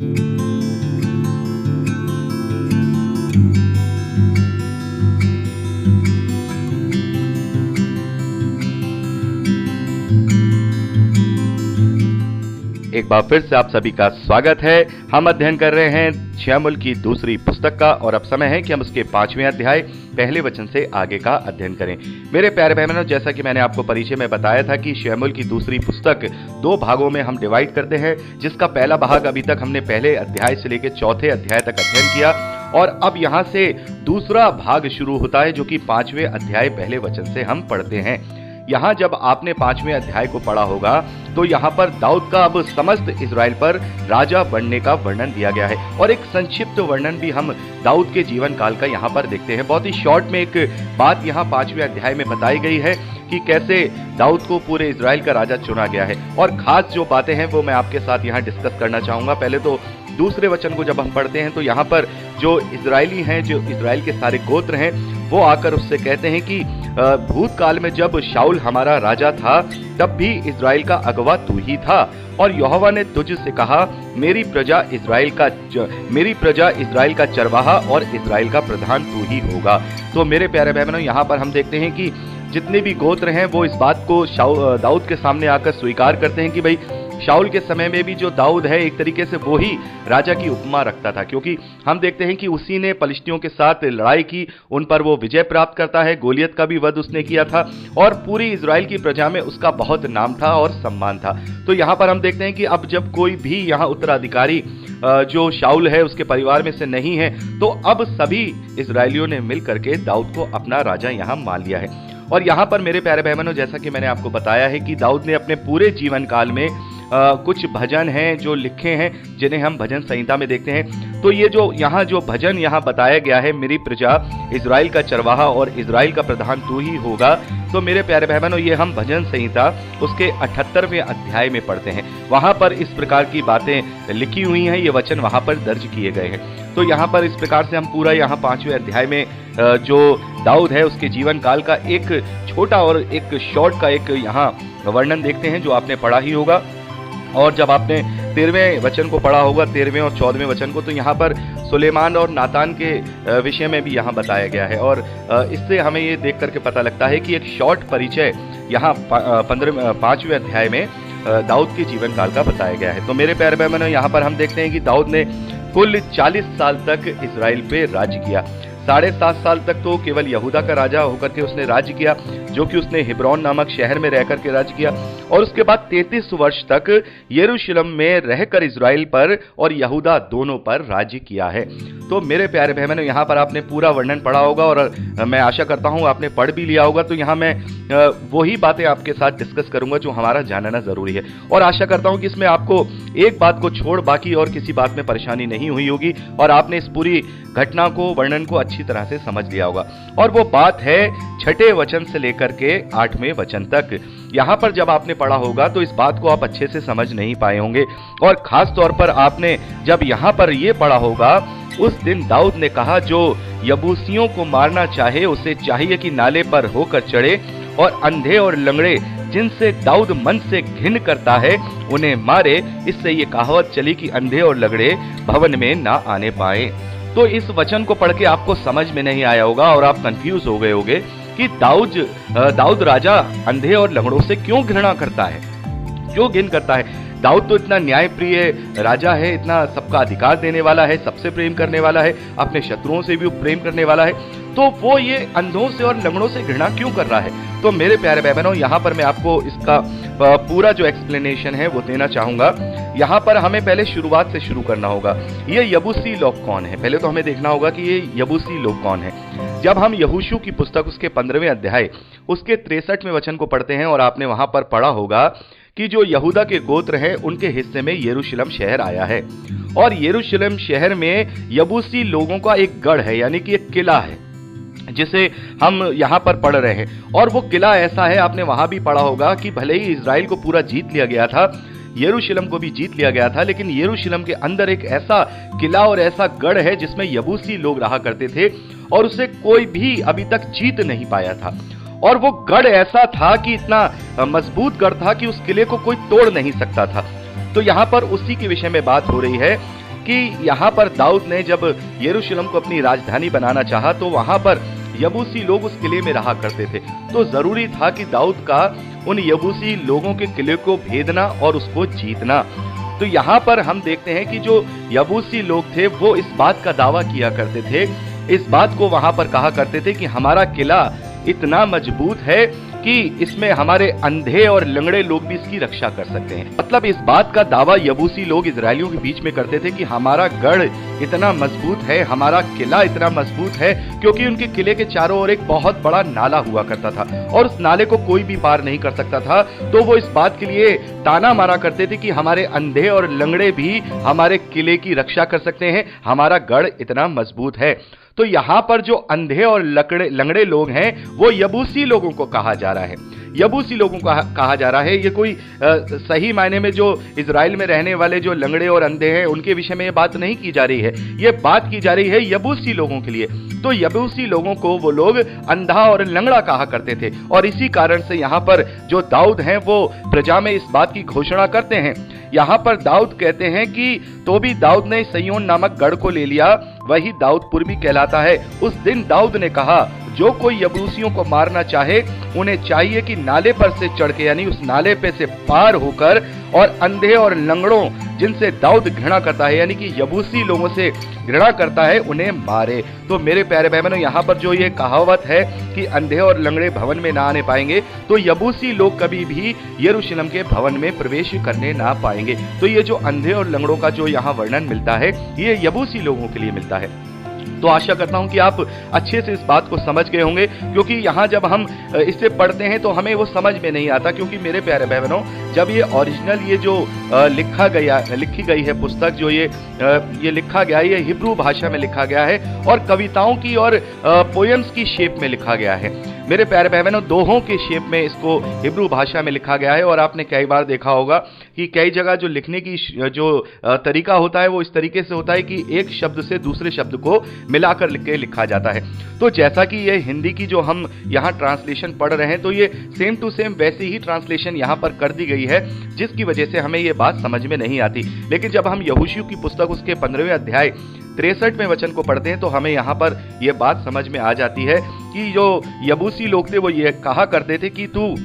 एक बार फिर से आप सभी का स्वागत है। हम अध्ययन कर रहे हैं शमूएल की दूसरी पुस्तक का और अब समय है कि हम उसके 5वें अध्याय पहले वचन से आगे का अध्ययन करें। मेरे प्यारे भाई बहनों, जैसा कि मैंने आपको परिचय में बताया था कि शमूएल की दूसरी पुस्तक 2 भागों में हम डिवाइड करते हैं, जिसका पहला भाग अभी तक हमने पहले अध्याय से लेकर चौथे अध्याय तक अध्ययन किया और अब यहाँ से दूसरा भाग शुरू होता है, जो कि 5वें अध्याय पहले वचन से हम पढ़ते हैं। यहाँ जब आपने 5वें अध्याय को पढ़ा होगा तो यहाँ पर दाऊद का अब समस्त इजराइल पर राजा बनने का वर्णन दिया गया है और एक संक्षिप्त वर्णन भी हम दाऊद के जीवन काल का यहाँ पर देखते हैं। बहुत ही शॉर्ट में एक बात यहाँ 5वें अध्याय में बताई गई है कि कैसे दाऊद को पूरे इजराइल का राजा चुना गया है और खास जो बातें हैं वो मैं आपके साथ यहाँ डिस्कस करना चाहूंगा। पहले तो दूसरे वचन को जब हम पढ़ते हैं तो यहाँ पर जो इजरायली हैं, जो इजराइल के सारे गोत्र हैं, वो आकर उससे कहते हैं कि भूतकाल में जब शाऊल हमारा राजा था तब भी इजराइल का अगवा तू ही था और यहोवा ने तुझ से कहा, मेरी प्रजा इजराइल का चरवाहा और इजराइल का प्रधान तू ही होगा। तो मेरे प्यारे भाई बहनों, यहाँ पर हम देखते हैं कि जितने भी गोत्र हैं वो इस बात को दाऊद के सामने आकर स्वीकार करते हैं कि भाई शाऊल के समय में भी जो दाऊद है एक तरीके से वो ही राजा की उपमा रखता था, क्योंकि हम देखते हैं कि उसी ने फलिश्तियों के साथ लड़ाई की, उन पर वो विजय प्राप्त करता है, गोलियत का भी वध उसने किया था और पूरी इजराइल की प्रजा में उसका बहुत नाम था और सम्मान था। तो यहाँ पर हम देखते हैं कि अब जब कोई भी यहाँ उत्तराधिकारी जो शाऊल है उसके परिवार में से नहीं है, तो अब सभी इजरायलियों ने मिल करके दाऊद को अपना राजा यहाँ मान लिया है। और यहाँ पर मेरे प्यारे भाई बहनों, जैसा कि मैंने आपको बताया है कि दाऊद ने अपने पूरे जीवन काल में कुछ भजन हैं जो लिखे हैं, जिन्हें हम भजन संहिता में देखते हैं। तो ये जो भजन यहाँ बताया गया है, मेरी प्रजा इजराइल का चरवाहा और इजराइल का प्रधान तू ही होगा, तो मेरे प्यारे भाई बहनों ये हम भजन संहिता उसके 78वें अध्याय में पढ़ते हैं। वहां पर इस प्रकार की बातें लिखी हुई हैं, ये वचन वहां पर दर्ज किए गए हैं। तो यहाँ पर इस प्रकार से हम पूरा यहाँ 5वें अध्याय में जो दाऊद है उसके जीवन काल का एक छोटा और एक शॉर्ट का एक यहाँ वर्णन देखते हैं, जो आपने पढ़ा ही होगा। और जब आपने 13वें वचन को पढ़ा होगा, 13वें और 14वें वचन को, तो यहाँ पर सुलेमान और नातान के विषय में भी यहाँ बताया गया है और इससे हमें ये देख करके पता लगता है कि एक शॉर्ट परिचय यहाँ 5वें अध्याय में दाऊद के जीवन काल का बताया गया है। तो मेरे प्यारे भाई बहनों, यहाँ पर हम देखते हैं कि दाऊद ने कुल 40 साल तक इजराइल पे राज्य किया। 7.5 साल तक तो केवल यहूदा का राजा होकर के उसने राज्य किया, जो कि उसने हिब्रोन नामक शहर में रहकर के राज्य किया और उसके बाद 33 वर्ष तक यरूशलेम में रहकर इजराइल पर और यहूदा दोनों पर राज्य किया है। तो मेरे प्यारे भाई बहनों, यहाँ पर आपने पूरा वर्णन पढ़ा होगा और मैं आशा करता हूँ आपने पढ़ भी लिया होगा। तो यहाँ मैं वही बातें आपके साथ डिस्कस करूंगा जो हमारा जानना जरूरी है और आशा करता हूँ कि इसमें आपको एक बात को छोड़ बाकी और किसी बात में परेशानी नहीं हुई होगी और आपने इस पूरी घटना को, वर्णन को अच्छी तरह से समझ लिया होगा। और वो बात है 6ठे वचन से लेकर के 8वें वचन तक। यहाँ पर जब आपने पढ़ा होगा तो इस बात को आप अच्छे से समझ नहीं पाए होंगे और खास तौर पर आपने जब यहाँ पर ये पढ़ा होगा, उस दिन दाऊद ने कहा, जो यबूसियों को मारना चाहे उसे चाहिए कि नाले पर होकर चढ़े और अंधे और लंगड़े जिनसे दाऊद मन से घिन करता है उन्हें मारे। इससे ये कहावत चली कि अंधे और लंगड़े भवन में ना आने पाए। तो इस वचन को पढ़ के आपको समझ में नहीं आया होगा और आप कंफ्यूज हो गए होंगे कि दाऊद राजा अंधे और लंगड़ों से क्यों घृणा करता है, क्यों घिन करता है। दाऊद तो इतना न्यायप्रिय राजा है, इतना सबका अधिकार देने वाला है, सबसे प्रेम करने वाला है, अपने शत्रुओं से भी प्रेम करने वाला है, तो वो ये अंधों से और लंगड़ों से घृणा क्यों कर रहा है। तो मेरे प्यारे भाई बहनों, यहाँ पर मैं आपको इसका पूरा जो एक्सप्लेनेशन है वो देना चाहूंगा। यहाँ पर हमें पहले शुरुआत से शुरू करना होगा। ये यबूसी लोग कौन है, पहले तो हमें देखना होगा कि ये यबूसी लोग कौन है। जब हम यहोशू की पुस्तक उसके 15वें अध्याय उसके 63वें वचन को पढ़ते हैं और आपने वहां पर पढ़ा होगा कि जो यहूदा के गोत्र हैं उनके हिस्से में यरूशलेम शहर आया है और यरूशलेम शहर में यबूसी लोगों का एक गढ़ है, यानी कि एक किला है, जिसे हम यहाँ पर पढ़ रहे हैं। और वो किला ऐसा है, आपने वहां भी पढ़ा होगा कि भले ही इजराइल को पूरा जीत लिया गया था, यरूशलेम को भी जीत लिया गया था, लेकिन यरूशलेम के अंदर एक ऐसा किला और ऐसा गढ़ है जिसमें यबूसी लोग रहा करते थे और उसे कोई भी अभी तक जीत नहीं पाया था। और वो गढ़ ऐसा था कि इतना मजबूत गढ़ था कि उस किले को कोई तोड़ नहीं सकता था। तो यहाँ पर उसी के विषय में बात हो रही है कि यहाँ पर दाऊद ने जब यरूशलेम को अपनी राजधानी बनाना चाहा तो वहां पर यबूसी लोग उस किले में रहा करते थे। तो जरूरी था कि दाऊद का उन यबूसी लोगों के किले को भेदना और उसको जीतना। तो यहाँ पर हम देखते हैं कि जो यबूसी लोग थे वो इस बात का दावा किया करते थे, इस बात को वहां पर कहा करते थे कि हमारा किला इतना मजबूत है कि इसमें हमारे अंधे और लंगड़े लोग भी इसकी रक्षा कर सकते हैं। मतलब इस बात का दावा यबूसी लोग इजरायलियों के बीच में करते थे कि हमारा गढ़ इतना मजबूत है, हमारा किला इतना मजबूत है, क्योंकि उनके किले के चारों ओर एक बहुत बड़ा नाला हुआ करता था और उस नाले को कोई भी पार नहीं कर सकता था। तो वो इस बात के लिए ताना मारा करते थे कि हमारे अंधे और लंगड़े भी हमारे किले की रक्षा कर सकते हैं, हमारा गढ़ इतना मजबूत है। तो यहाँ पर जो अंधे और लंगड़े लोग हैं वो यबूसी लोगों को कहा जा रहा है, यबूसी लोगों को कहा जा रहा है। ये कोई सही मायने में जो इजराइल में रहने वाले जो लंगड़े और अंधे हैं उनके विषय में ये बात नहीं की जा रही है, ये बात की जा रही है यबूसी लोगों के लिए। तो यबूसी लोगों को वो लोग अंधा और लंगड़ा कहा करते थे और इसी कारण से यहाँ पर जो दाऊद हैं वो प्रजा में इस बात की घोषणा करते हैं। यहाँ पर दाऊद कहते हैं कि तो भी दाऊद ने सैयोन नामक गढ़ को ले लिया, वही दाऊदपुर भी कहलाता है। उस दिन दाऊद ने कहा, जो कोई यबूसियों को मारना चाहे उन्हें चाहिए कि नाले पर से चढ़ के, यानी उस नाले पे से पार होकर, और अंधे और लंगड़ों जिनसे दाऊद घृणा करता है, यानी कि यबूसी लोगों से घृणा करता है, उन्हें मारे। तो मेरे प्यारे भाई बहनों, यहाँ पर जो ये कहावत है कि अंधे और लंगड़े भवन में ना आने पाएंगे, तो यबूसी लोग कभी भी यरूशलेम के भवन में प्रवेश करने ना पाएंगे। तो ये जो अंधे और लंगड़ों का जो यहाँ वर्णन मिलता है ये यबूसी लोगों के लिए मिलता है। तो आशा करता हूं कि आप अच्छे से इस बात को समझ गए होंगे, क्योंकि यहाँ जब हम इसे पढ़ते हैं तो हमें वो समझ में नहीं आता, क्योंकि मेरे प्यारे भाई बहनों जब ये ओरिजिनल ये जो लिखी गई है पुस्तक, जो ये लिखा गया है, ये हिब्रू भाषा में लिखा गया है और कविताओं की और पोएम्स की शेप में लिखा गया है। मेरे प्यारे भाई बहनों, दोहों के शेप में इसको हिब्रू भाषा में लिखा गया है और आपने कई बार देखा होगा कि कई जगह जो लिखने की जो तरीका होता है वो इस तरीके से होता है कि एक शब्द से दूसरे शब्द को मिलाकर के लिखा जाता है। तो जैसा कि ये हिंदी की जो हम यहाँ ट्रांसलेशन पढ़ रहे हैं, तो ये सेम टू सेम वैसी ही ट्रांसलेशन यहाँ पर कर दी गई है, जिसकी वजह से हमें ये बात समझ में नहीं आती। लेकिन जब हम यहोशू की पुस्तक उसके 15वें अध्याय 63वें वचन को पढ़ते हैं तो हमें यहाँ पर यह बात समझ में आ जाती है कि जो यबूसी लोग थे वो ये कहा करते थे कि तू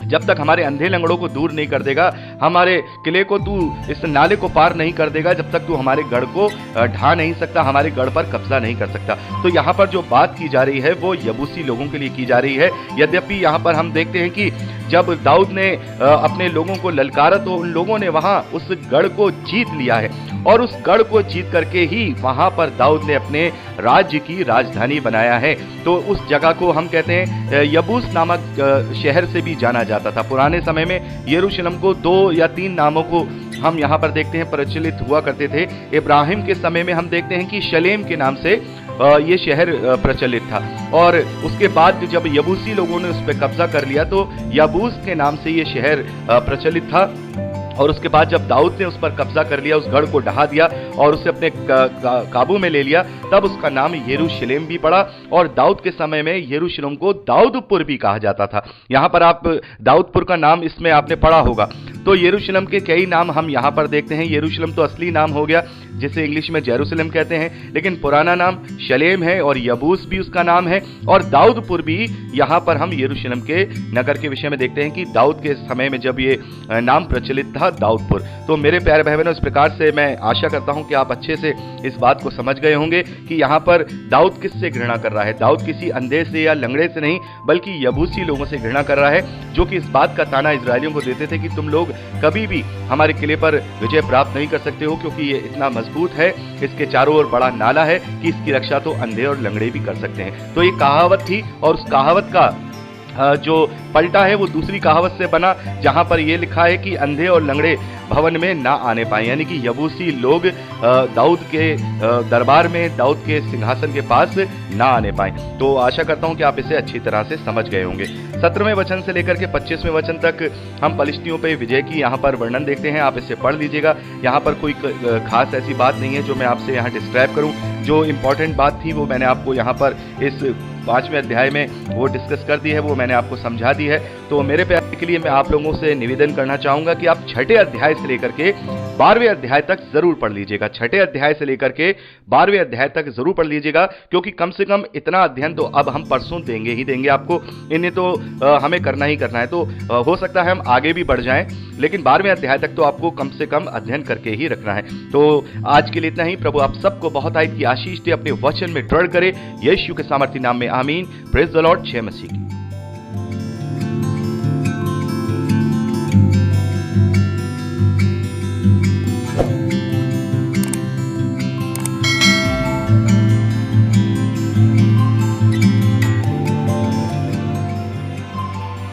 जब तक हमारे अंधे लंगड़ों को दूर नहीं कर देगा, हमारे किले को तू इस नाले को पार नहीं कर देगा, जब तक तू हमारे गढ़ को ढा नहीं सकता, हमारे गढ़ पर कब्जा नहीं कर सकता। तो यहाँ पर जो बात की जा रही है वो यबूसी लोगों के लिए की जा रही है। यद्यपि यहाँ पर हम देखते हैं कि जब दाऊद ने अपने लोगों को ललकारा तो उन लोगों ने वहां उस गढ़ को जीत लिया है और उस गढ़ को जीत करके ही वहां पर दाऊद ने अपने राज्य की राजधानी बनाया है। तो उस जगह को हम कहते हैं यबूस नामक शहर से भी जाना जाता था। पुराने समय में यरूशलेम को 2 या 3 नामों को हम यहाँ पर देखते हैं प्रचलित हुआ करते थे। इब्राहिम के समय में हम देखते हैं कि शलेम के नाम से ये शहर प्रचलित था और उसके बाद जब यबूसी लोगों ने उस पर कब्जा कर लिया तो यबूस के नाम से ये शहर प्रचलित था। और उसके बाद जब दाऊद ने उस पर कब्जा कर लिया, उस गढ़ को ढहा दिया और उसे अपने काबू में ले लिया, तब उसका नाम यरूशलेम भी पड़ा और दाऊद के समय में यरूशलेम को दाऊदपुर भी कहा जाता था। यहाँ पर आप दाऊदपुर का नाम इसमें आपने पढ़ा होगा। तो यरूशलेम के कई नाम हम यहाँ पर देखते हैं। यरूशलेम तो असली नाम हो गया जिसे इंग्लिश में जेरूसलम कहते हैं, लेकिन पुराना नाम शलेम है और यबूस भी उसका नाम है और दाऊदपुर भी। यहाँ पर हम यरूशलेम के नगर के विषय में देखते हैं कि दाऊद के समय में जब ये नाम प्रचलित था दाऊदपुर। तो मेरे प्यारे भाई बहनों, इस प्रकार से मैं आशा करता हूँ कि आप अच्छे से इस बात को समझ गए होंगे कि यहाँ पर दाऊद किससे घृणा कर रहा है। दाऊद किसी अंधे से या लंगड़े से नहीं, बल्कि यबूसी लोगों से घृणा कर रहा है, जो कि इस बात का ताना इजरायलियों को देते थे कि तुम लोग कभी भी हमारे किले पर विजय प्राप्त नहीं कर सकते हो, क्योंकि ये इतना मजबूत है, इसके चारों ओर बड़ा नाला है कि इसकी रक्षा तो अंधे और लंगड़े भी कर सकते हैं। तो ये कहावत थी और उस कहावत का जो पलटा है वो दूसरी कहावत से बना, जहां पर यह लिखा है कि अंधे और लंगड़े भवन में ना आने पाए, यानी कि यबूसी लोग दाऊद के दरबार में, दाऊद के सिंहासन के पास ना आने पाए। तो आशा करता हूं कि आप इसे अच्छी तरह से समझ गए होंगे। 17वें वचन से लेकर के 25वें वचन तक हम पलिश्तियों पे विजय की यहाँ पर वर्णन देखते हैं। आप इसे पढ़ लीजिएगा। यहाँ पर कोई खास ऐसी बात नहीं है जो मैं आपसे यहाँ डिस्क्राइब करूँ। जो इम्पोर्टेंट बात थी वो मैंने आपको यहाँ पर इस 5वें अध्याय में वो डिस्कस कर दी है, वो मैंने आपको समझा दी है। तो मेरे प्यारे के लिए मैं आप लोगों से निवेदन करना चाहूंगा कि आप 6ठे अध्याय से लेकर के 12वें अध्याय तक जरूर पढ़ लीजिएगा। 6ठे अध्याय से लेकर के 12वें अध्याय तक जरूर पढ़ लीजिएगा, क्योंकि कम से कम इतना अध्ययन तो अब हम परसों देंगे ही देंगे आपको, इन्हें तो हमें करना ही करना है। तो हो सकता है हम आगे भी बढ़ जाएं, लेकिन 12वें अध्याय तक तो आपको कम से कम अध्ययन करके ही रखना है। तो आज के लिए इतना ही। प्रभु आप सबको बहुत आयत की आशीष दे, अपने वचन में दृढ़ करे, यीशु के सामर्थी नाम में आमीन। Praise the Lord. जय मसीह की।